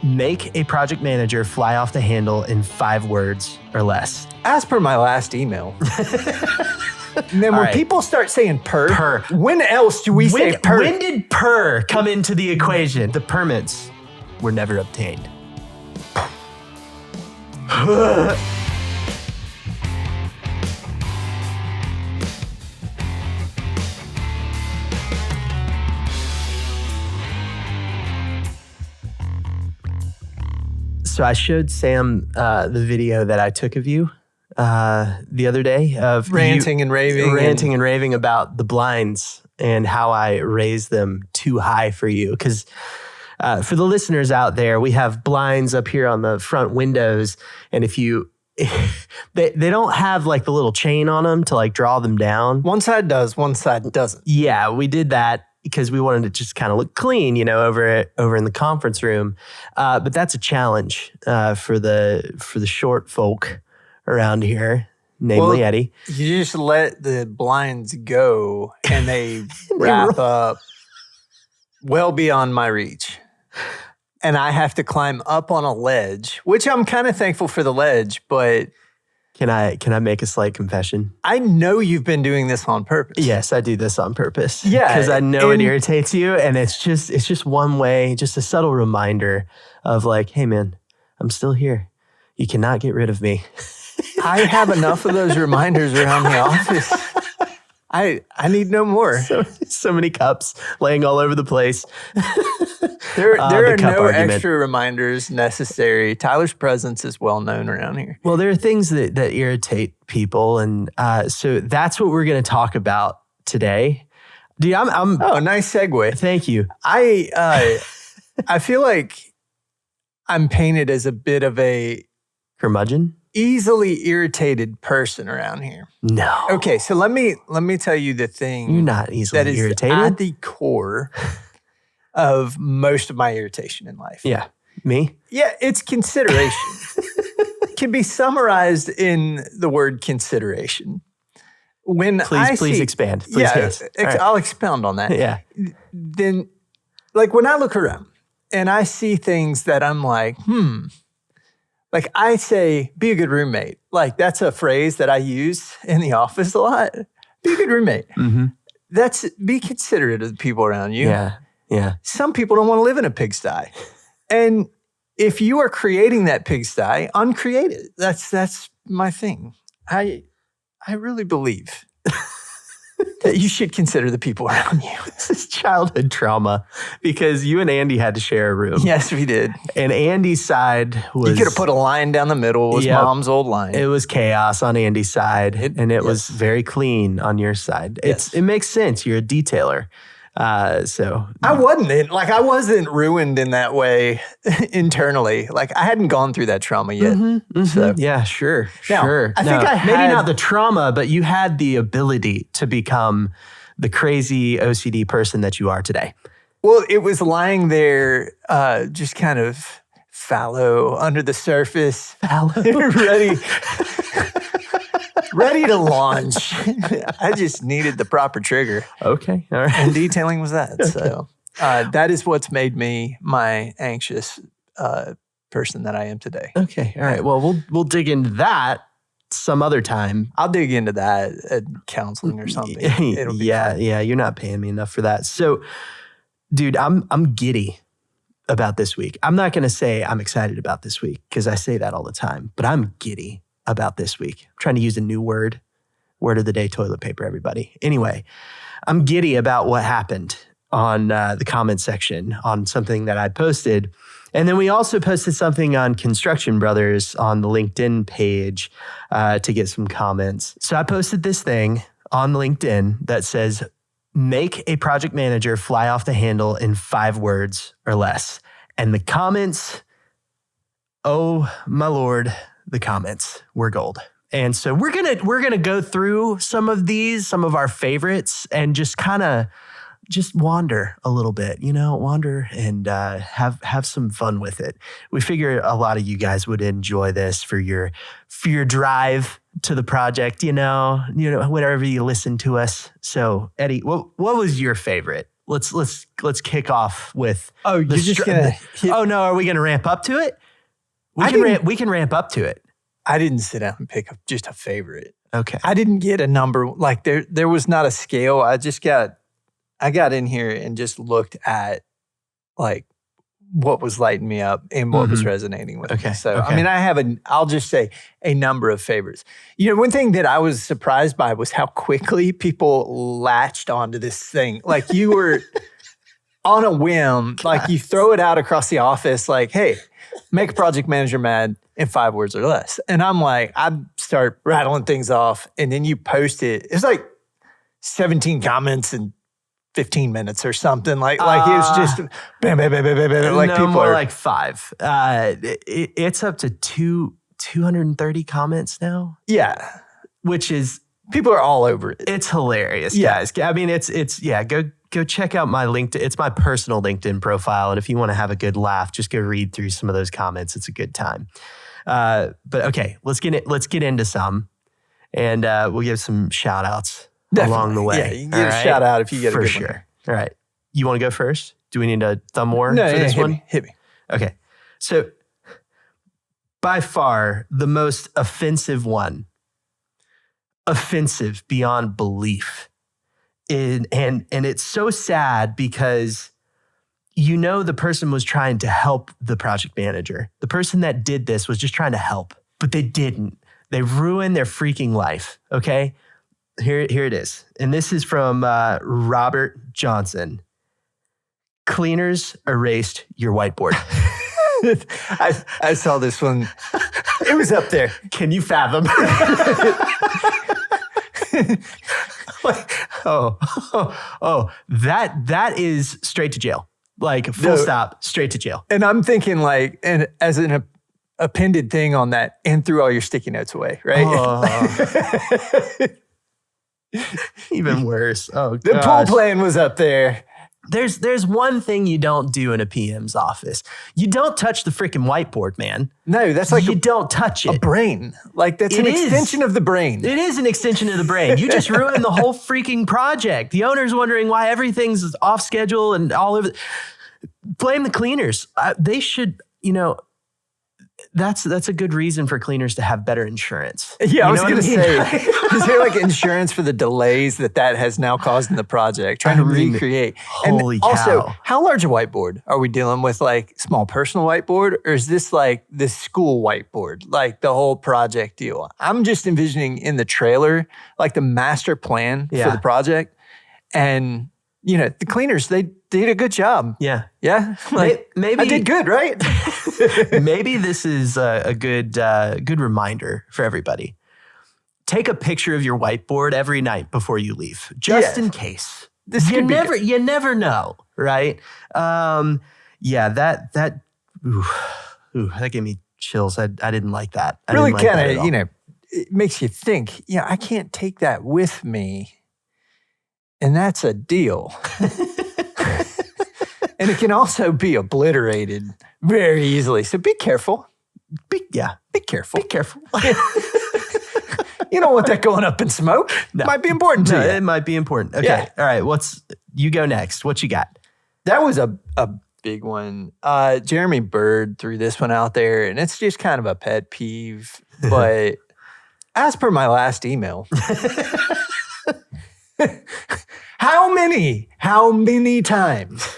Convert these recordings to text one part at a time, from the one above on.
Make a project manager fly off the handle in 5 words or less. As per my last email. And then when people start saying per, when else do we say per? When did per come into the equation? The permits were never obtained. So I showed Sam the video that I took of you the other day of ranting and raving about the blinds and how I raised them too high for you. Because for the listeners out there, we have blinds up here on the front windows, and if you they don't have like the little chain on them to like draw them down. One side does, one side doesn't. Yeah, we did that because we wanted to just kind of look clean, you know, over in the conference room. But that's a challenge for the short folk around here, namely Eddie. You just let the blinds go and they wrap up well beyond my reach. And I have to climb up on a ledge, which I'm kind of thankful for the ledge, but... Can I make a slight confession? I know you've been doing this on purpose. Yes, I do this on purpose. Yeah. Because I know it irritates you, and it's just one way, just a subtle reminder of like, hey man, I'm still here. You cannot get rid of me. I have enough of those reminders around the office. I need no more. So many cups laying all over the place. There are no extra reminders necessary. Tyler's presence is well known around here. Well, there are things that irritate people, and so that's what we're going to talk about today. Dude, I'm oh, nice segue. Thank you. I feel like I'm painted as a bit of a curmudgeon, easily irritated person around here. No. Okay, so let me tell you the thing. You're not easily irritated. At the core of most of my irritation in life. Yeah. Me? Yeah, it's consideration. It can be summarized in the word consideration. Please expand. Please, yes. I'll expound on that. Yeah. Then, like when I look around and I see things that I'm like, like I say, be a good roommate. Like that's a phrase that I use in the office a lot. Be a good roommate. Mm-hmm. That's be considerate of the people around you. Yeah. Yeah. Some people don't want to live in a pigsty. And if you are creating that pigsty, uncreate it. That's my thing. I really believe that you should consider the people around you. This is childhood trauma because you and Andy had to share a room. Yes, we did. And Andy's side was... You could have put a line down the middle. It was mom's old line. It was chaos on Andy's side, and it was very clean on your side. It makes sense. You're a detailer. So I wasn't ruined in that way internally. Like I hadn't gone through that trauma yet. So yeah, sure. I think maybe not the trauma, but you had the ability to become the crazy OCD person that you are today. Well, it was lying there, just kind of fallow under the surface, ready to launch. I just needed the proper trigger. Okay. All right. And detailing was that. Okay. So that is what's made me my anxious person that I am today. Okay. All right. Well, we'll dig into that some other time. I'll dig into that at counseling or something. It'll be fun. Yeah. You're not paying me enough for that. So, dude, I'm giddy about this week. I'm not going to say I'm excited about this week because I say that all the time, but I'm giddy about this week. I'm trying to use a new word. Word of the day, toilet paper, everybody. Anyway, I'm giddy about what happened on the comment section on something that I posted. And then we also posted something on Construction Brothers on the LinkedIn page to get some comments. So I posted this thing on LinkedIn that says, make a project manager fly off the handle in 5 words or less. And the comments, oh my Lord, the comments were gold. And so we're gonna go through some of these, some of our favorites, and just kind of wander a little bit, wander and have some fun with it. We figure a lot of you guys would enjoy this for your drive to the project, whenever you listen to us. So Eddie, what was your favorite let's kick off with. Oh, you're just gonna. Oh no, are we gonna ramp up to it? We can ramp up to it. I didn't sit down and pick up just a favorite. Okay. I didn't get a number. Like there was not a scale. I got in here and just looked at like what was lighting me up and what was resonating with me. So, I mean, I'll just say a number of favorites. You know, one thing that I was surprised by was how quickly people latched onto this thing. Like you were on a whim, like you throw it out across the office like, hey, make a project manager mad in 5 words or less. And I'm like, I start rattling things off and then you post it. It's like 17 comments in 15 minutes or something. Like it was just bam, bam, bam, bam, bam, bam. Like no, people more are like 5. It's up to 230 comments now. Yeah. Which is, people are all over it. it's hilarious, guys. I mean, it's go check out my LinkedIn. It's my personal LinkedIn profile. And if you want to have a good laugh, just go read through some of those comments. It's a good time. But okay, let's get into some, and we'll give some shout outs along the way. Yeah, you can get a shout out if you get a good one. All right. You want to go first? Do we need a thumb war for this one? Hit me. Okay. So by far the most offensive one, offensive beyond belief. And it's so sad because you know the person was trying to help the project manager. The person that did this was just trying to help, but they didn't. They ruined their freaking life, okay? Here it is. And this is from Robert Johnson. Cleaners erased your whiteboard. I saw this one. It was up there. Can you fathom? That is straight to jail. Like full stop, straight to jail. And I'm thinking like, and as an appended thing on that, and threw all your sticky notes away, right? Even worse. Oh, the pool plan was up there. There's one thing you don't do in a PM's office. You don't touch the freaking whiteboard, man. No, that's like you don't touch it. A brain. Like that's an extension of the brain. It is an extension of the brain. You just ruined the whole freaking project. The owner's wondering why everything's off schedule and all over. Blame the cleaners. They should, that's a good reason for cleaners to have better insurance. Yeah, I was going to say, is there like insurance for the delays that has now caused in the project? Trying to recreate. Holy cow. Also, how large a whiteboard? Are we dealing with like small personal whiteboard, or is this like the school whiteboard, like the whole project deal? I'm just envisioning in the trailer, like the master plan for the project. And, the cleaners, they did a good job. Yeah. Yeah. Like, maybe I did good, right? Maybe this is a good reminder for everybody. Take a picture of your whiteboard every night before you leave, just in case. You never know, right? That gave me chills. I didn't like that. Really kind of, it makes you think, I can't take that with me. And that's a deal. And it can also be obliterated very easily. So be careful. Be careful. Be careful. You don't want that going up in smoke. No. Might be important to you. It might be important. Okay. Yeah. All right. You go next. What you got? That was a big one. Jeremy Bird threw this one out there, and it's just kind of a pet peeve. But as per my last email, how many times?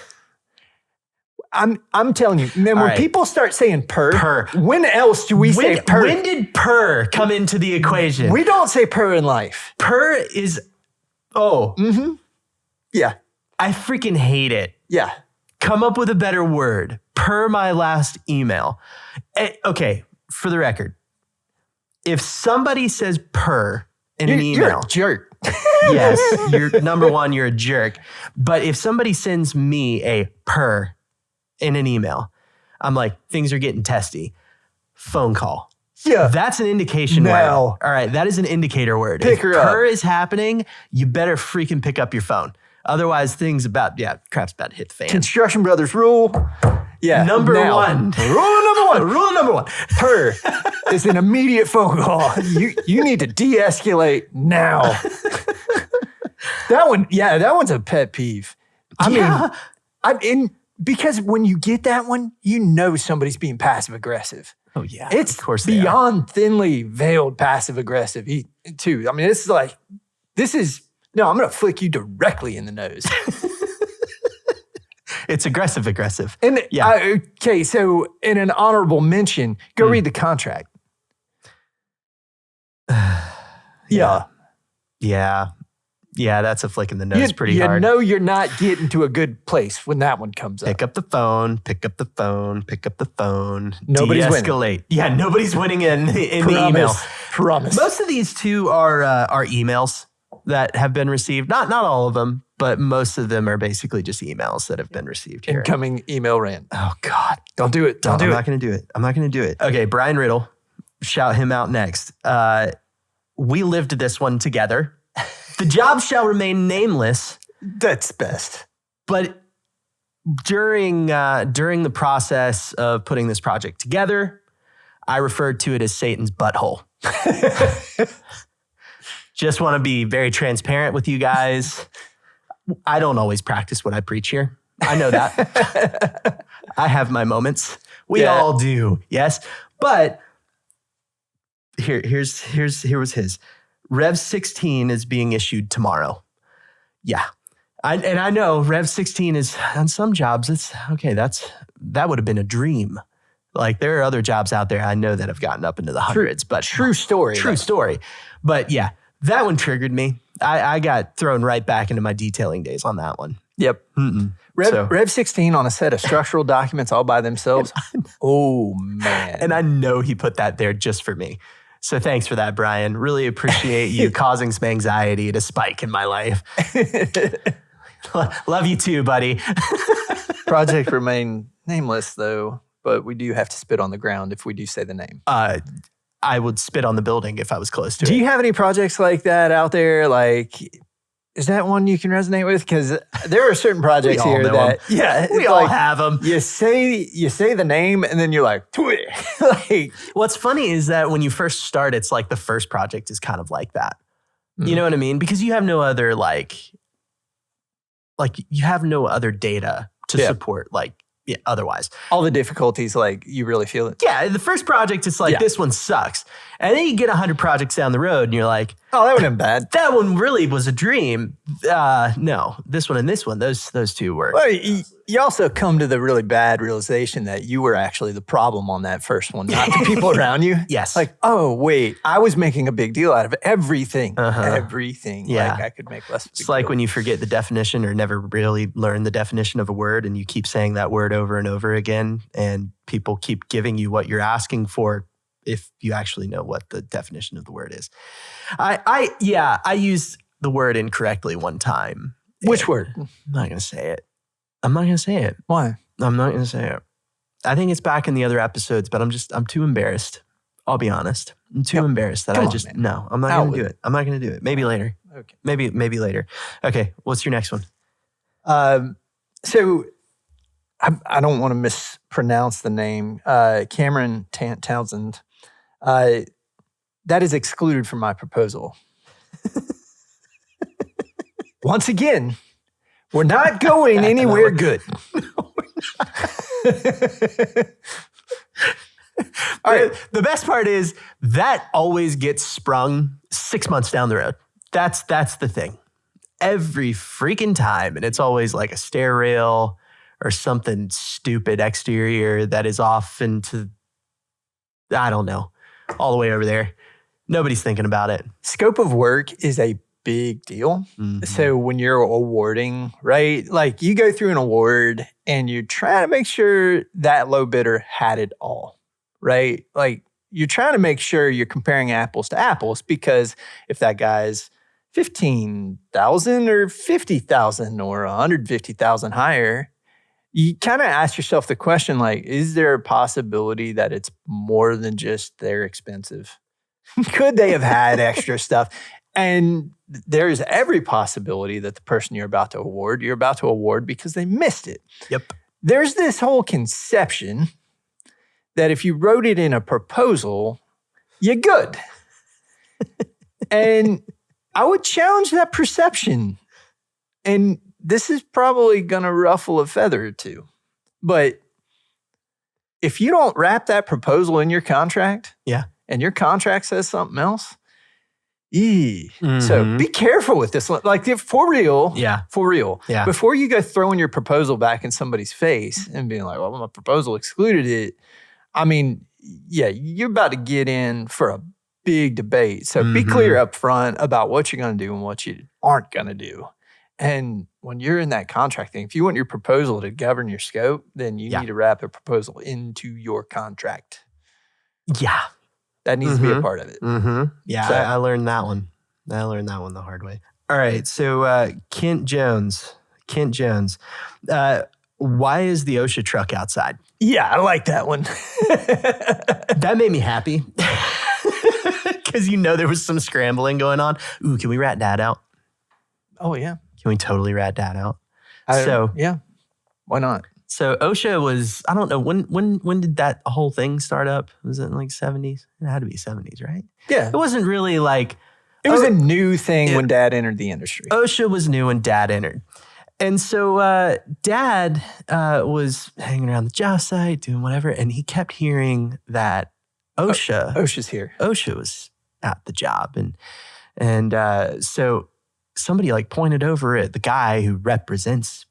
I'm telling you, man, when people start saying purr, when else do we say purr? When did purr come into the equation? We don't say purr in life. Purr is, yeah. I freaking hate it. Yeah. Come up with a better word. Per my last email. Okay, for the record, if somebody says purr in an email. You're a jerk. Yes, number one, you're a jerk. But if somebody sends me a purr in an email, I'm like, things are getting testy. Phone call. Yeah. That's an indication word. All right, that is an indicator word. Pick her up. If purr is happening, you better freaking pick up your phone. Otherwise, crap's about to hit the fan. Construction Brothers rule. Yeah. Number one. Rule number one. Purr is an immediate phone call. You need to de-escalate now. That one's a pet peeve. Because when you get that one, you know somebody's being passive aggressive. Oh yeah, it's of course beyond thinly veiled passive aggressive too. I mean, I'm going to flick you directly in the nose. It's aggressive. And okay, so in an honorable mention, go read the contract. Yeah, that's a flick in the nose pretty hard. You know you're not getting to a good place when that one comes up. Pick up the phone. Nobody's de-escalate. winning. Yeah, nobody's winning in the email. Promise. Most of these too are emails that have been received. Not all of them, but most of them are basically just emails that have been received here. Incoming email rant. Oh God. Don't do it. I'm not going to do it. Okay, Brian Riddle. Shout him out next. We lived this one together. The job shall remain nameless. That's best. But during the process of putting this project together, I referred to it as Satan's butthole. Just want to be very transparent with you guys. I don't always practice what I preach here. I know that. I have my moments. We all do. Yes. But here was his. Rev 16 is being issued tomorrow. Yeah. I know Rev 16 is on some jobs. It's okay. That would have been a dream. Like there are other jobs out there I know that have gotten up into the hundreds, but true story. But yeah, that one triggered me. I got thrown right back into my detailing days on that one. Yep. Rev 16 on a set of structural documents all by themselves. Oh man. And I know he put that there just for me. So thanks for that, Brian. Really appreciate you causing some anxiety to spike in my life. Love you too, buddy. Project remain nameless though, but we do have to spit on the ground if we do say the name. I would spit on the building if I was close to it. Do you have any projects like that out there? Like, is that one you can resonate with? Because there are certain projects here that, we all have them. You say the name and then you're like, like, what's funny is that when you first start, it's like the first project is kind of like that. You know what I mean? Because you have no other you have no other data to support otherwise. All the difficulties, like you really feel it. Yeah, the first project, it's like, this one sucks. And then you get 100 projects down the road and you're like, oh, that would have been bad. That one really was a dream. No, this one and this one, those two were. Well, you also come to the really bad realization that you were actually the problem on that first one, not the people around you. Yes. Like, oh, wait, I was making a big deal out of everything. Everything. Yeah. Like I could make less of a big It's like deal. when you forget the definition or never really learn the definition of a word and you keep saying that word over and over again and people keep giving you what you're asking for if you actually know what the definition of the word is. I used the word incorrectly one time. Which word? I'm not going to say it. Why? I'm not going to say it. I think it's back in the other episodes, but I'm too embarrassed. I'll be honest. I'm too embarrassed that I'm not going to do it. I'm not going to do it. Maybe later. Okay. Maybe later. Okay. What's your next one? So I don't want to mispronounce the name. Cameron Townsend. That is excluded from my proposal. Once again, we're not going anywhere good. All right. The best part is that always gets sprung 6 months down the road. That's the thing. Every freaking time. And it's always like a stair rail or something stupid exterior that is off into, I don't know, all the way over there. Nobody's thinking about it. Scope of work is a big deal. Mm-hmm. So when you're awarding, right, like you go through an award and you're trying to make sure that low bidder had it all, right? Like you're trying to make sure you're comparing apples to apples, because if that guy's 15,000 or 50,000 or 150,000 higher, you kind of ask yourself the question, like, is there a possibility that it's more than just they're expensive? Could they have had extra stuff? And there's every possibility that the person you're about to award because they missed it. Yep. There's this whole conception that if you wrote it in a proposal, you're good. And I would challenge that perception. And this is probably going to ruffle a feather or two. But if you don't wrap that proposal in your contract, and your contract says something else, so be careful with this one. Like for real, before you go throwing your proposal back in somebody's face and being like, well, my proposal excluded it. I mean, you're about to get in for a big debate. So be clear up front about what you're going to do and what you aren't going to do. And when you're in that contract thing, if you want your proposal to govern your scope, then you need to wrap a proposal into your contract. Yeah. That needs to be a part of it. Yeah, so, I learned that one. I learned that one the hard way. All right, so Kent Jones. Why is the OSHA truck outside? Yeah, I like that one. That made me happy. Because there was some scrambling going on. Ooh, can we rat Dad out? Oh, yeah. Can we totally rat Dad out? Yeah, why not? So OSHA was, I don't know, when did that whole thing start up? Was it in like 70s? It had to be 70s, right? Yeah. It wasn't really like... It was a new thing when Dad entered the industry. OSHA was new when Dad entered. And so Dad was hanging around the job site, doing whatever, and he kept hearing that OSHA's here. OSHA was at the job. And so somebody like pointed over at the guy who represents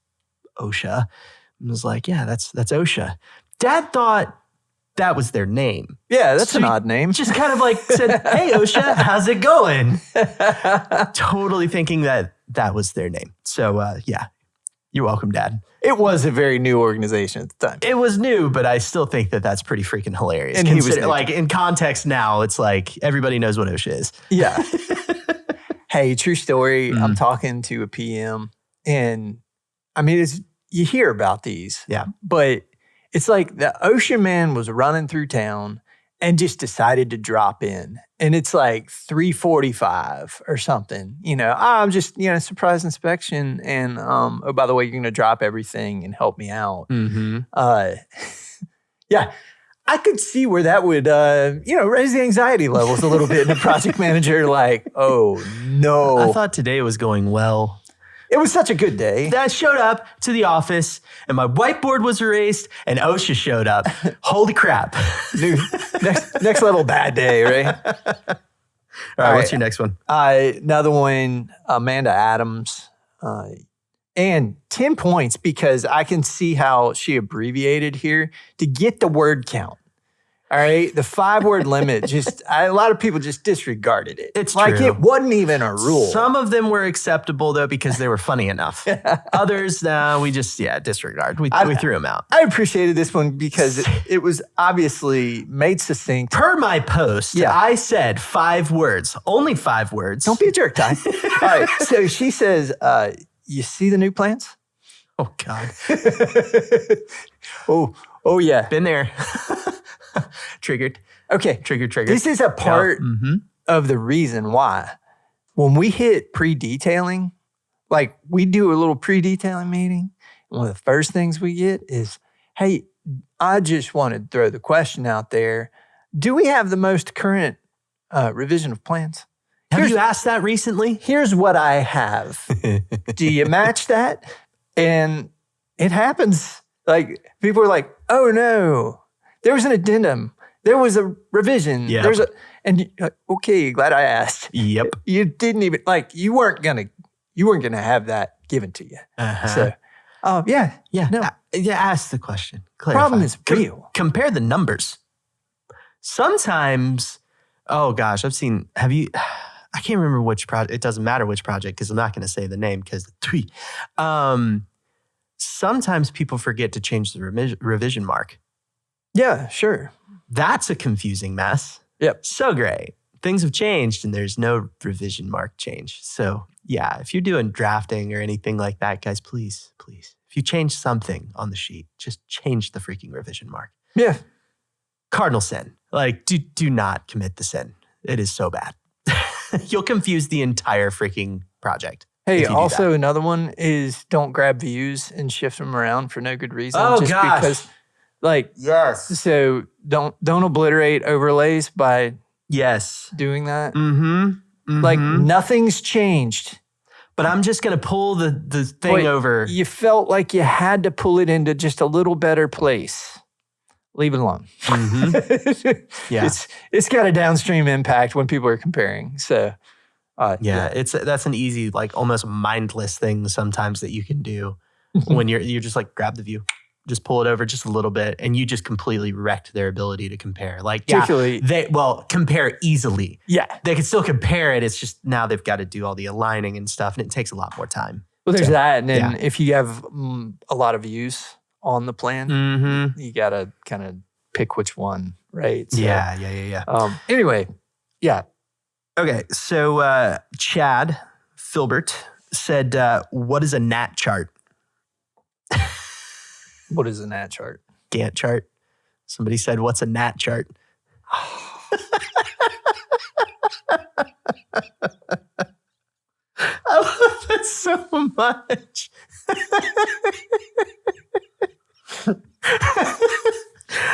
OSHA and was like, yeah, that's OSHA. Dad thought that was their name. Yeah, that's an odd name. Just kind of like said, hey, OSHA, how's it going? Totally thinking that was their name. So you're welcome, Dad. It was a very new organization at the time. It was new, but I still think that that's pretty freaking hilarious. And he was like in context now, it's like everybody knows what OSHA is. Yeah. Hey, true story. I'm talking to a PM, and I mean, you hear about these. Yeah. But it's like the OSHA man was running through town and just decided to drop in. And it's like 3:45 or something. I'm just, surprise inspection. And oh, by the way, you're going to drop everything and help me out. Yeah. I could see where that would, raise the anxiety levels a little bit in a project manager. Like, oh no. I thought today was going well. It was such a good day. Dad showed up to the office and my whiteboard was erased and OSHA showed up. Holy crap. Dude, next level bad day, right? All right, what's your next one? Another one, Amanda Adams. And 10 points because I can see how she abbreviated here to get the word count. All right. The 5-word limit, a lot of people just disregarded it. It's like true. It wasn't even a rule. Some of them were acceptable though because they were funny enough. Others, we just, disregard. We threw them out. I appreciated this one because it was obviously made succinct. Per my post, I said 5 words, only 5 words. Don't be a jerk, Ty. All right. So she says, you see the new plans? Oh, God. Oh, yeah. Been there. Triggered. Okay. Triggered. This is a part of the reason why. When we hit pre-detailing, like we do a little pre-detailing meeting, one of the first things we get is, hey, I just want to throw the question out there. Do we have the most current revision of plans? Have you asked that recently? Here's what I have. Do you match that? And it happens. Like people are like, oh no, there was an addendum. There was a revision. Yep. Okay, glad I asked. Yep. You didn't even you weren't gonna have that given to you. So, yeah. No. Ask the question. Clarify. Problem is real. Compare the numbers. Sometimes, oh gosh, I can't remember which project. It doesn't matter which project because I'm not going to say the name because sometimes people forget to change the revision mark. Yeah, sure. That's a confusing mess. Yep. So great. Things have changed and there's no revision mark change. So yeah, if you're doing drafting or anything like that, guys, please, if you change something on the sheet, just change the freaking revision mark. Yeah. Cardinal sin. Like, do not commit the sin. It is so bad. You'll confuse the entire freaking project. Hey, also another one is don't grab views and shift them around for no good reason. Oh, just gosh. Because, yes. So don't obliterate overlays by doing that. Mm-hmm. Like nothing's changed. but I'm just going to pull the thing over. You felt like you had to pull it into just a little better place. Leave it alone. Mm-hmm. Yeah. It's got a downstream impact when people are comparing. So, that's an easy, like almost mindless thing sometimes that you can do when you're just like grab the view, just pull it over just a little bit, and you just completely wrecked their ability to compare. Like, particularly, compare easily. Yeah, they can still compare it. It's just now they've got to do all the aligning and stuff, and it takes a lot more time. Well, there's that, and then if you have a lot of views on the plan, you got to kind of pick which one, right? So, yeah. Anyway, yeah. Okay, so Chad Filbert said, what is a NAT chart? What is a NAT chart? Gantt chart. Somebody said, what's a NAT chart? I love that so much.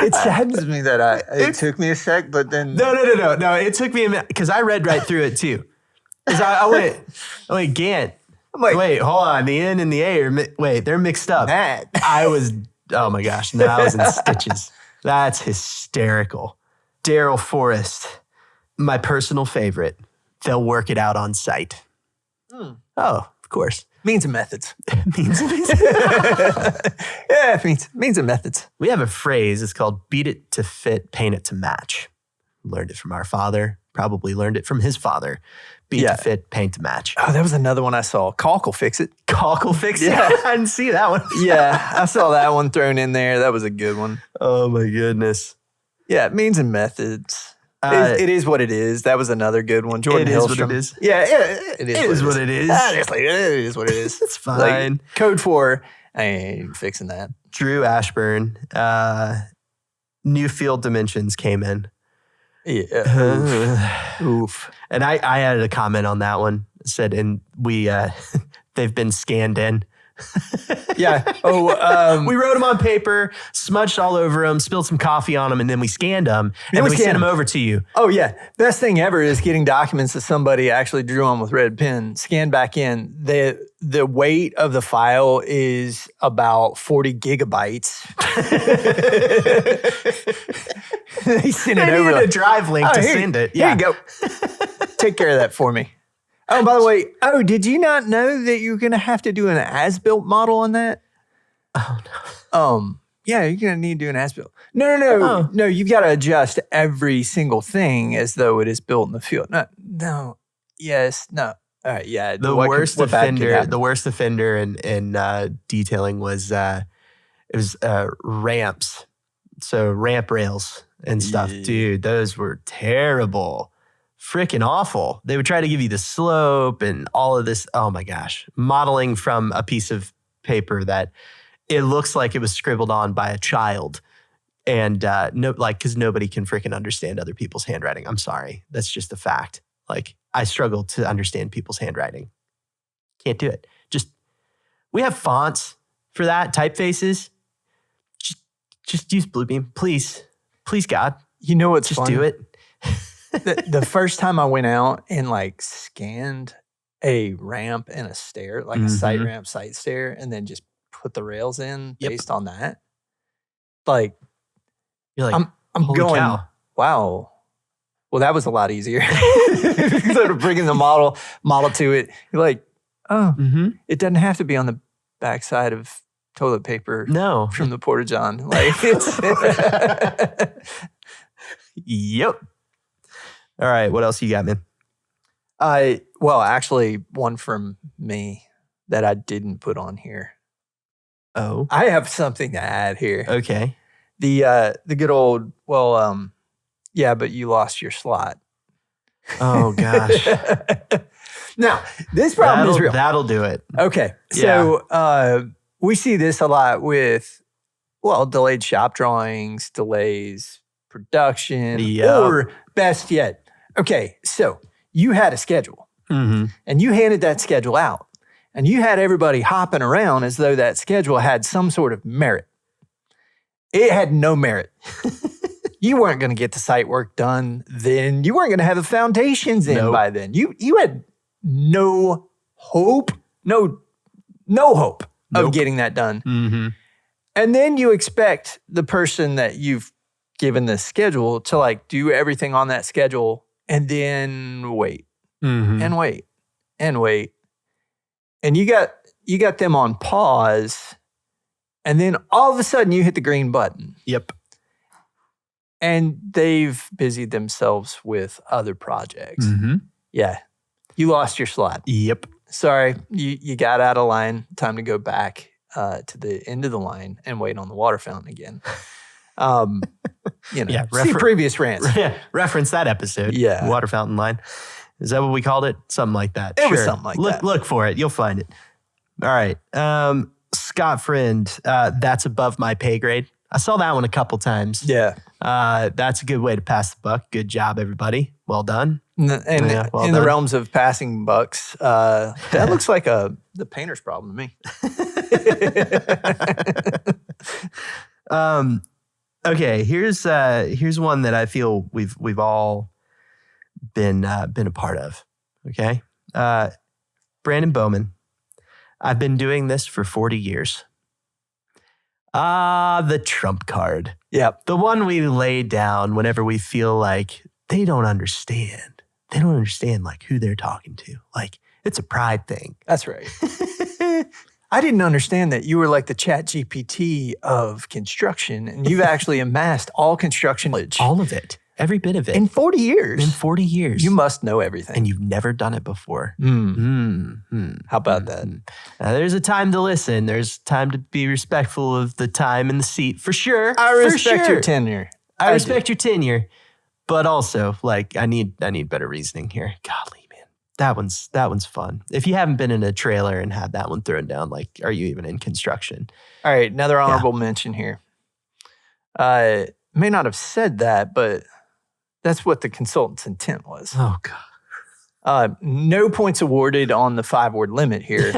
It saddens me that it took me a sec, but then... No. It took me a minute because I read right through it too. Because I went, Gantt. I'm like, wait, hold on. The N and the A they're mixed up. That. Oh my gosh. No, I was in stitches. That's hysterical. Daryl Forrest, my personal favorite. They'll work it out on site. Oh, of course. Means and methods. Means and methods. We have a phrase. It's called beat it to fit, paint it to match. Learned it from our father. Probably learned it from his father. Beat to fit, paint to match. Oh, that was another one I saw. Caulk will fix it. Caulk will fix it? Yeah. I didn't see that one. Yeah, I saw that one thrown in there. That was a good one. Oh, my goodness. Yeah, means and methods. It is what it is. That was another good one. Jordan Hillstrom. It is what it is. Yeah, it is what it is. Honestly, it is what it is. It's fine. Like, code 4, I ain't fixing that. Drew Ashburn, New Field Dimensions came in. Yeah. Oof. And I added a comment on that one. Said, and they've been scanned in. Yeah. We wrote them on paper, smudged all over them, spilled some coffee on them, and then we scanned them, and then we sent them over to you. Oh, yeah. Best thing ever is getting documents that somebody actually drew on with red pen, scanned back in. The weight of the file is about 40 gigabytes. They send it over. I needed a drive link to send it. Yeah. Here you go. Take care of that for me. Oh, by the way, did you not know that you're going to have to do an as-built model on that? Oh, no. Yeah, you're going to need to do an as-built. No. No, you've got to adjust every single thing as though it is built in the field. No. Yes, no. All right, yeah. The worst offender in detailing was ramps. So ramp rails and stuff. Yeah. Dude, those were terrible. Freaking awful. They would try to give you the slope and all of this. Oh my gosh. Modeling from a piece of paper that it looks like it was scribbled on by a child. And because nobody can freaking understand other people's handwriting. I'm sorry. That's just a fact. Like, I struggle to understand people's handwriting. Can't do it. We have fonts for that, typefaces. Just use Bluebeam, please. Please, God. You know what's just do it. The first time I went out and scanned a ramp and a stair, like a site ramp, site stair, and then just put the rails in based on that. You're like, I'm going, cow. Wow. Well, that was a lot easier. Instead of bringing the model to it, you're like, it doesn't have to be on the backside of toilet paper. No, from the Porta-John. Yep. All right, what else you got, man? Well, actually, one from me that I didn't put on here. Oh, I have something to add here. Okay. The good old, yeah, but you lost your slot. Oh gosh. Now, this problem is real. That'll do it. Okay, so we see this a lot with, delayed shop drawings, delays production, or best yet. Okay, so you had a schedule, and you handed that schedule out, and you had everybody hopping around as though that schedule had some sort of merit. It had no merit. You weren't going to get the site work done then. You weren't going to have the foundations in by then. You had no hope, no hope Nope. of getting that done. Mm-hmm. And then you expect the person that you've given the schedule to like do everything on that schedule and then wait Mm-hmm. and wait and wait. And you got them on pause. And then all of a sudden you hit the green button. Yep. And they've busied themselves with other projects. Mm-hmm. Yeah. You lost your slot. Yep. Sorry, you got out of line. Time to go back to the end of the line and wait on the water fountain again. Yeah, see previous rants. Reference that episode. Yeah. Water fountain line. Is that what we called it? Something like that. It was something like that. Look for it. You'll find it. All right. Scott Friend, that's above my pay grade. I saw that one a couple times. Yeah. That's a good way to pass the buck. Good job, everybody. Well done. And well in done. the realms of passing bucks, that looks like the painter's problem to me. Okay, here's one that I feel we've all been a part of. Okay, Brandon Bowman. I've been doing this for 40 years. The trump card. Yep. The one we lay down whenever we feel like they don't understand. They don't understand like who they're talking to. Like it's a pride thing. That's right. I didn't understand that you were like the Chat GPT of construction, and you've actually amassed all construction knowledge. All of it. Every bit of it. In 40 years. In 40 years. You must know everything. And you've never done it before. How about that? There's a time to listen. There's time to be respectful of the time in the seat, for sure. I respect your tenure. I respect your tenure, but also like I need better reasoning here. Golly, man, that one's fun. If you haven't been in a trailer and had that one thrown down, like, are you even in construction? All right, another honorable mention here. May not have said that, but that's what the consultant's intent was. Oh God. No points awarded on the 5-word limit here.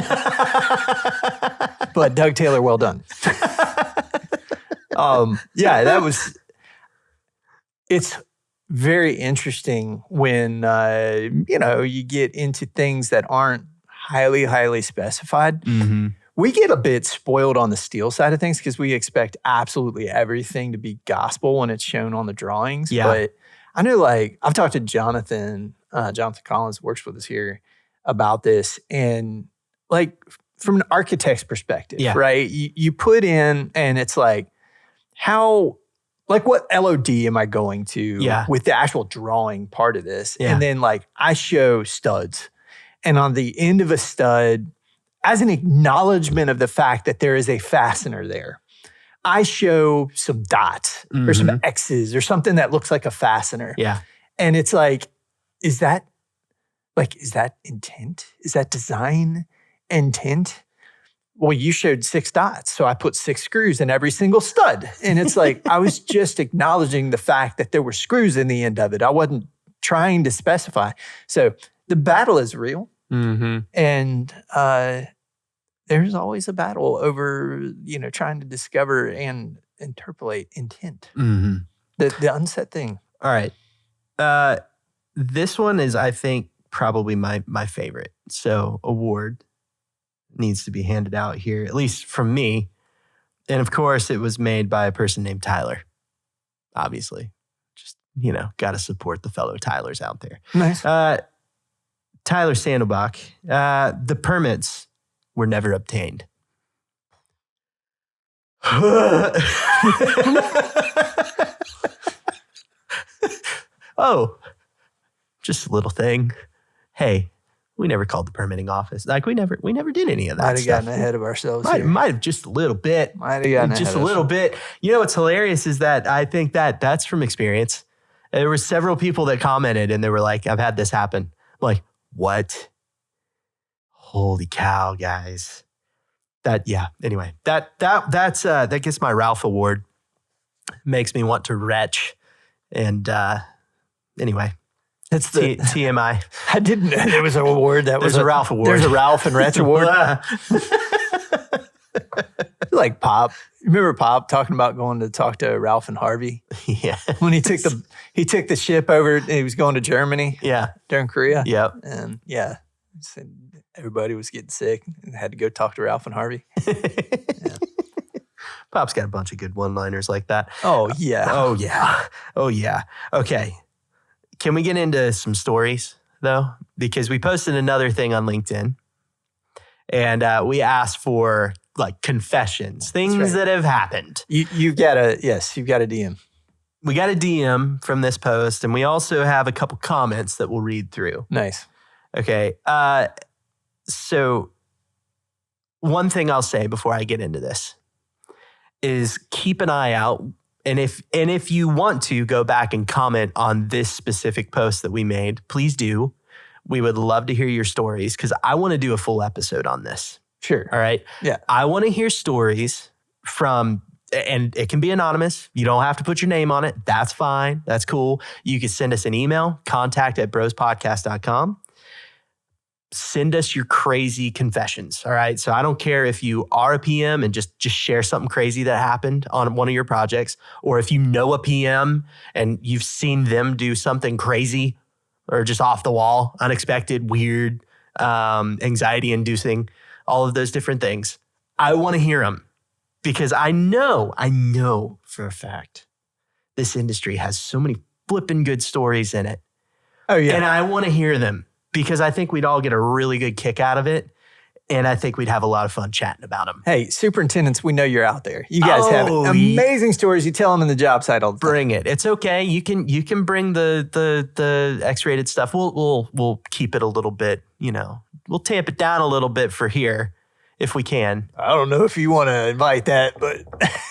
But Doug Taylor, well done. It's very interesting when, you get into things that aren't highly, highly specified. Mm-hmm. We get a bit spoiled on the steel side of things because we expect absolutely everything to be gospel when it's shown on the drawings. Yeah. But I know, like, I've talked to Jonathan Collins, works with us here, about this. And, like, from an architect's perspective, right? You put in, and it's like, what LOD am I going to with the actual drawing part of this? Yeah. And then, like, I show studs. And on the end of a stud, as an acknowledgement of the fact that there is a fastener there, I show some dots or some X's or something that looks like a fastener. Yeah. And it's like, is that intent? Is that design intent? Well, you showed 6 dots, so I put 6 screws in every single stud. And it's like, I was just acknowledging the fact that there were screws in the end of it. I wasn't trying to specify. So the battle is real. Mm-hmm. And there's always a battle over, trying to discover and interpolate intent. Mm-hmm. The unsaid thing. All right. This one is, I think, probably my favorite. So award needs to be handed out here, at least from me. And of course, it was made by a person named Tyler. Obviously. Just, got to support the fellow Tylers out there. Nice. Tyler Sandelbach, the permits were never obtained. Oh, just a little thing. Hey, we never called the permitting office. Like we never did any of that. Might have gotten ahead of ourselves. Might have just a little bit. Might have gotten just a little bit. What's hilarious is that I think that's from experience. There were several people that commented and they were like, "I've had this happen." I'm like, what? Holy cow, guys. Anyway, that gets my Ralph Award. Makes me want to retch. And anyway, it's the TMI. I didn't know there was an award. There's a Ralph Award. There's a Ralph and Retch Award. Like Pop. Remember Pop talking about going to talk to Ralph and Harvey? Yeah. When he took the ship over, he was going to Germany. Yeah. During Korea. Yep. And everybody was getting sick and had to go talk to Ralph and Harvey. Pop's got a bunch of good one-liners like that. Oh, yeah. Oh, yeah. Oh, yeah. Okay. Can we get into some stories, though? Because we posted another thing on LinkedIn, and we asked for, like, confessions, things that have happened. You've got a DM. We got a DM from this post, and we also have a couple comments that we'll read through. Nice. Okay. So one thing I'll say before I get into this is keep an eye out. And if you want to go back and comment on this specific post that we made, please do. We would love to hear your stories because I want to do a full episode on this. Sure. All right. Yeah. I want to hear stories from, and it can be anonymous. You don't have to put your name on it. That's fine. That's cool. You can send us an email, contact@brospodcast.com. Send us your crazy confessions. All right. So I don't care if you are a PM and just share something crazy that happened on one of your projects, or if you know a PM and you've seen them do something crazy or just off the wall, unexpected, weird, anxiety inducing, all of those different things. I want to hear them because I know for a fact this industry has so many flipping good stories in it. Oh, yeah. And I want to hear them, because I think we'd all get a really good kick out of it. And I think we'd have a lot of fun chatting about them. Hey, superintendents, we know you're out there. You guys have amazing stories. You tell them in the job site all the time. Bring it. It's okay. You can bring the X-rated stuff. We'll keep it a little bit, we'll tamp it down a little bit for here if we can. I don't know if you want to invite that, but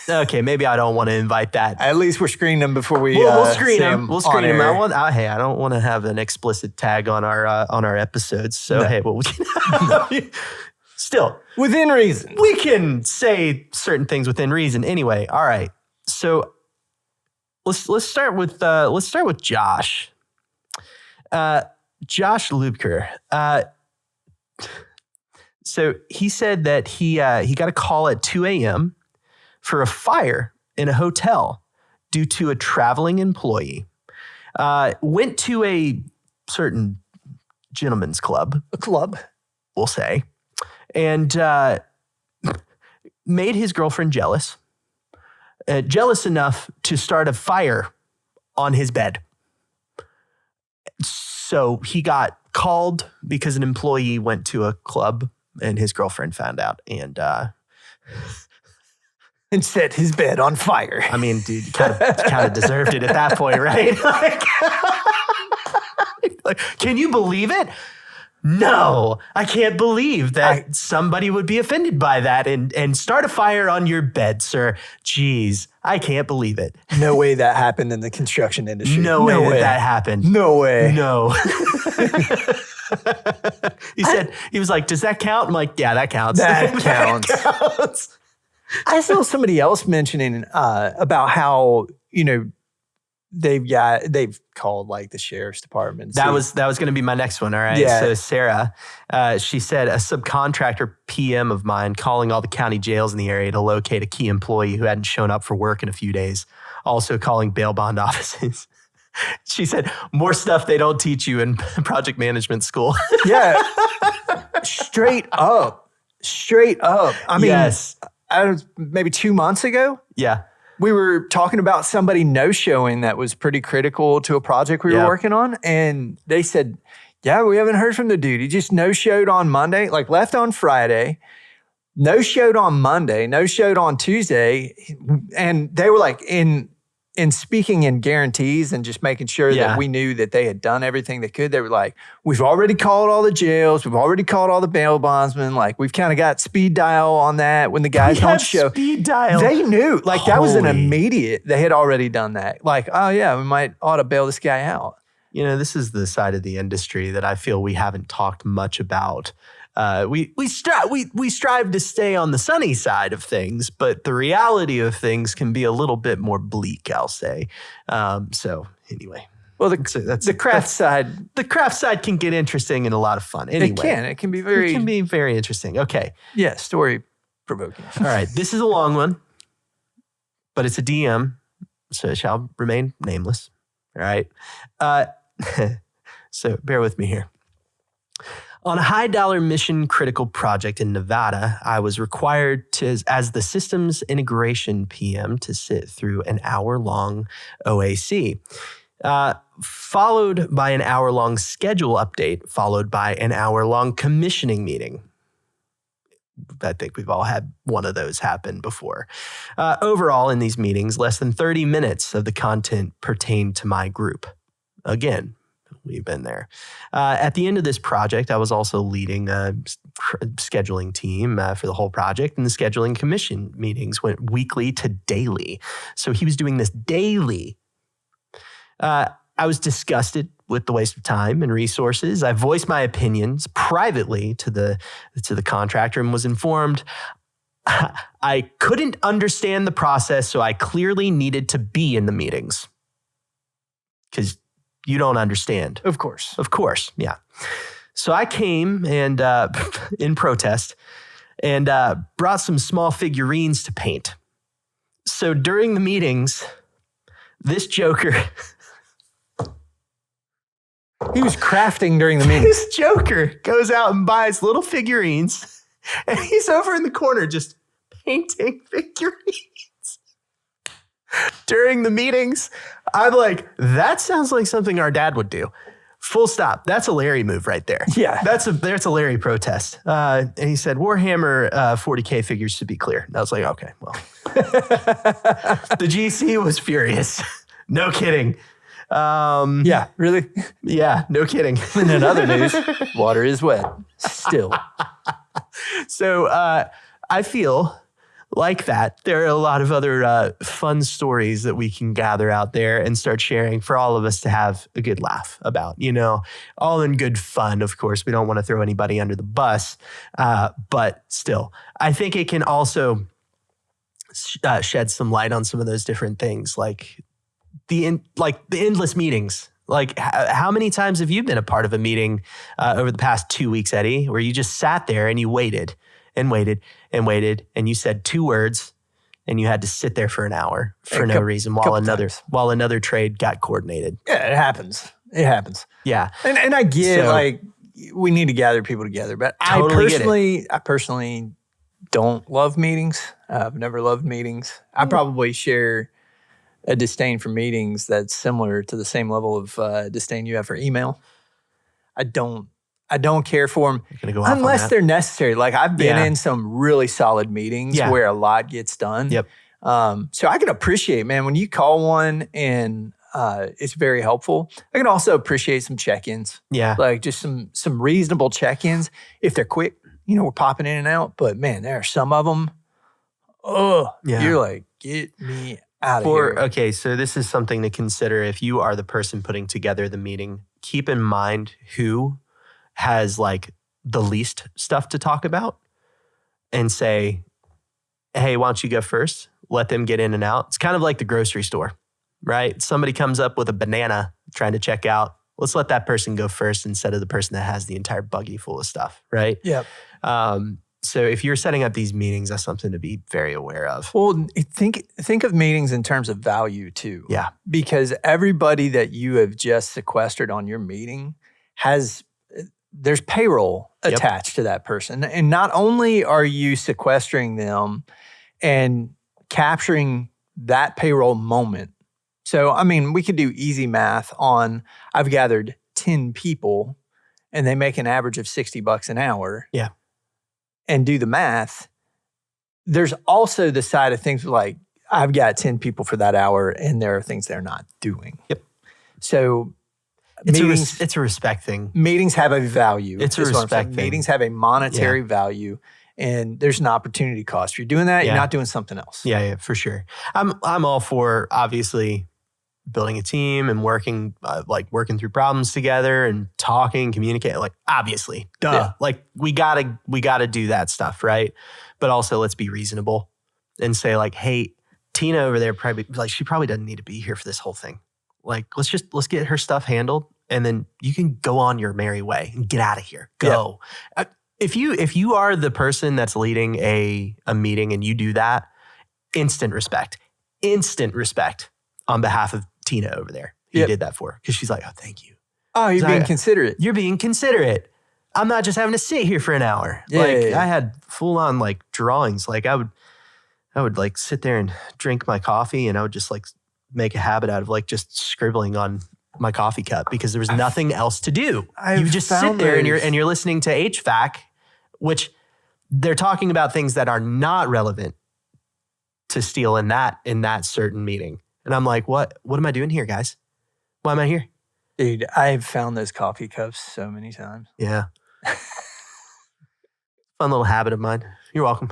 okay, maybe I don't want to invite that. At least we're screening them before we. We'll screen them. We'll screen them. Hey, I don't want to have an explicit tag on our episodes. So no. Hey, well, still within reason, we can say certain things within reason. Anyway, all right. So let's start with Josh. Josh Lubker. So he said that he got a call at 2 a.m. for a fire in a hotel due to a traveling employee. Went to a certain gentleman's club. A club, we'll say. And made his girlfriend jealous. Jealous enough to start a fire on his bed. So he got called because an employee went to a club and his girlfriend found out and set his bed on fire. I mean, dude, you kind of deserved it at that point, right? Like, can you believe it? No, I can't believe that somebody would be offended by that and start a fire on your bed, sir. Jeez, I can't believe it. No way that happened in the construction industry. No way that happened. No way. No. He was like, does that count? I'm like, yeah, that counts. That counts. I saw somebody else mentioning about how, they've called like the sheriff's department. That was going to be my next one. All right. Yeah. So Sarah, she said a subcontractor PM of mine calling all the county jails in the area to locate a key employee who hadn't shown up for work in a few days. Also calling bail bond offices. She said more stuff they don't teach you in project management school. Yeah. Straight up. I mean, yes. Maybe 2 months ago. Yeah. We were talking about somebody no-showing that was pretty critical to a project we were working on. And they said, yeah, we haven't heard from the dude. He just no-showed on Monday, like left on Friday, no-showed on Monday, no-showed on Tuesday. And they were like, in speaking in guarantees and just making sure that we knew that they had done everything they could, they were like, we've already called all the jails. We've already called all the bail bondsmen. Like, we've kind of got speed dial on that when the guys don't show. Speed dial. They knew. Like, that was an immediate. They had already done that. Like, oh, yeah, we ought to bail this guy out. This is the side of the industry that I feel we haven't talked much about. We strive to stay on the sunny side of things, but the reality of things can be a little bit more bleak, I'll say. So anyway, well, the craft side can get interesting and a lot of fun. Anyway, it can be very interesting. Okay, yeah, story provoking. All right, this is a long one, but it's a DM, so it shall remain nameless. All right, so bear with me here. On a high-dollar mission-critical project in Nevada, I was required to, as the systems integration PM, to sit through an hour-long OAC, followed by an hour-long schedule update, followed by an hour-long commissioning meeting. I think we've all had one of those happen before. Overall, in these meetings, less than 30 minutes of the content pertained to my group. Again, we've been there. At the end of this project, I was also leading a scheduling team for the whole project, and the scheduling commission meetings went weekly to daily. So he was doing this daily. I was disgusted with the waste of time and resources. I voiced my opinions privately to the contractor and was informed I couldn't understand the process, so I clearly needed to be in the meetings. Because you don't understand. Of course. Of course, yeah. So I came and in protest and brought some small figurines to paint. So during the meetings, this joker... He was crafting during the meeting. This joker goes out and buys little figurines, and he's over in the corner just painting figurines. During the meetings, I'm like, that sounds like something our dad would do. Full stop. That's a Larry move right there. Yeah. That's a Larry protest. And he said, Warhammer 40K figures, to be clear. And I was like, okay, well. The GC was furious. No kidding. Yeah, really? Yeah, no kidding. And in other news, water is wet still. So I feel like that there are a lot of other fun stories that we can gather out there and start sharing for all of us to have a good laugh about, all in good fun. Of course, we don't want to throw anybody under the bus, but still, I think it can also shed some light on some of those different things, like the endless meetings. Like, how many times have you been a part of a meeting over the past 2 weeks, Eddie, where you just sat there and you waited and waited and waited, and you said 2 words, and you had to sit there for an hour for no reason while another trade got coordinated? Yeah, it happens. It happens. Yeah, and I get we need to gather people together, but totally I personally don't love meetings. I've never loved meetings. I probably share a disdain for meetings that's similar to the same level of disdain you have for email. I don't care for them unless they're necessary. Like, I've been in some really solid meetings where a lot gets done. Yep. So I can appreciate, man, when you call one and it's very helpful. I can also appreciate some check-ins. Yeah. Like just some reasonable check-ins. If they're quick, we're popping in and out. But man, there are some of them. You're like, get me out of here. Okay, so this is something to consider if you are the person putting together the meeting. Keep in mind who has like the least stuff to talk about and say, hey, why don't you go first? Let them get in and out. It's kind of like the grocery store, right? Somebody comes up with a banana trying to check out. Let's let that person go first instead of the person that has the entire buggy full of stuff, right? Yep. So if you're setting up these meetings, that's something to be very aware of. Well, think of meetings in terms of value too. Yeah. Because everybody that you have just sequestered on your meeting there's payroll attached to that person. And not only are you sequestering them and capturing that payroll moment. So, I mean, we could do easy math on, I've gathered 10 people and they make an average of $60 an hour. Yeah. And do the math. There's also the side of things like, I've got 10 people for that hour and there are things they're not doing. Yep. So it's a respect thing. Meetings have a value. It's a respect thing. Meetings have a monetary value, and there's an opportunity cost. If you're doing that, you're not doing something else. Yeah, for sure. I'm all for, obviously, building a team and working through problems together and talking, communicating. Like, obviously, duh. Yeah. Like, we gotta do that stuff, right? But also, let's be reasonable and say, like, hey, Tina over there she probably doesn't need to be here for this whole thing. Like, let's get her stuff handled, and then you can go on your merry way and get out of here. Go. Yeah. If you are the person that's leading a meeting and you do that, instant respect on behalf of Tina over there. You did that for her because she's like, oh, thank you. Oh, you're being considerate. You're being considerate. I'm not just having to sit here for an hour. Yeah, like yeah. I had full on like drawings. Like I would like sit there and drink my coffee, and I would just like make a habit out of like just scribbling on my coffee cup because there was nothing else to do. You just sit there and you're listening to HVAC, which they're talking about things that are not relevant to steal in that certain meeting. And I'm like, what am I doing here, guys? Why am I here? Dude, I've found those coffee cups so many times. Yeah. Fun little habit of mine. You're welcome.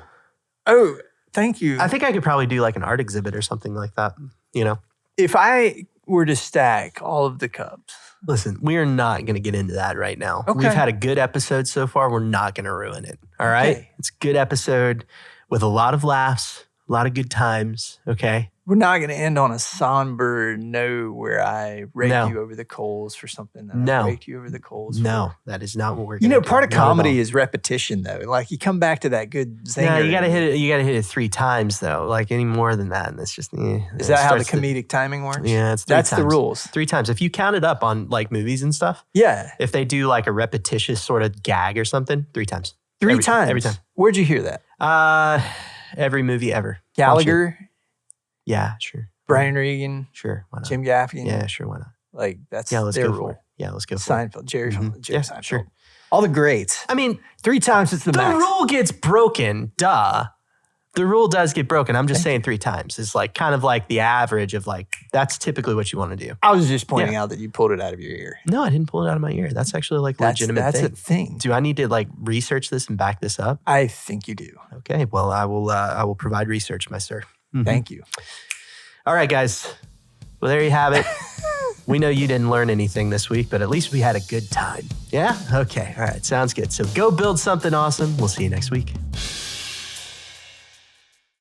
Oh, thank you. I think I could probably do like an art exhibit or something like that, you know? If I were to stack all of the cups. Listen, we are not going to get into that right now. Okay. We've had a good episode so far. We're not going to ruin it. All right? Okay. It's a good episode with a lot of laughs, a lot of good times. Okay? We're not going to end on a somber note where I rake No. you over the coals for something that No. I raked you over the coals No, for. that is not what we're You going to know, do. part of Not at all. comedy is repetition, though. Like you come back to that good zinger. No, you got to hit it. You got to hit it 3 times though. Like any more than that, and it's just. Is that how the comedic timing works? Yeah, it's 3 That's times. the rules. 3 times. If you count it up on like movies and stuff, Yeah. if they do like a repetitious sort of gag or something, 3 times. Three Every- times. Every time. Where'd you hear that? Every movie ever. Gallagher, Yeah, sure. Brian Regan, Sure. Why not? Jim Gaffigan. Yeah, sure. Why not? Like that's Yeah, let's their go rule. for it. Yeah, let's go for it. Seinfeld, Jerry Mhm. Jerry Yeah, Seinfeld. sure. All the greats. I mean, 3 times it's the the max. rule gets broken. Duh. The rule does get broken. I'm just saying 3 times. It's like kind of like the average of like, that's typically what you want to do. I was just pointing out that you pulled it out of your ear. No, I didn't pull it out of my ear. That's actually like a legitimate That's thing. a thing. Do I need to like research this and back this up? I think you do. Okay. Well, I will provide research, my sir. Mhm. Thank you. All right, guys. Well, there you have it. We know you didn't learn anything this week, but at least we had a good time. Yeah? Okay. All right. Sounds good. So go build something awesome. We'll see you next week.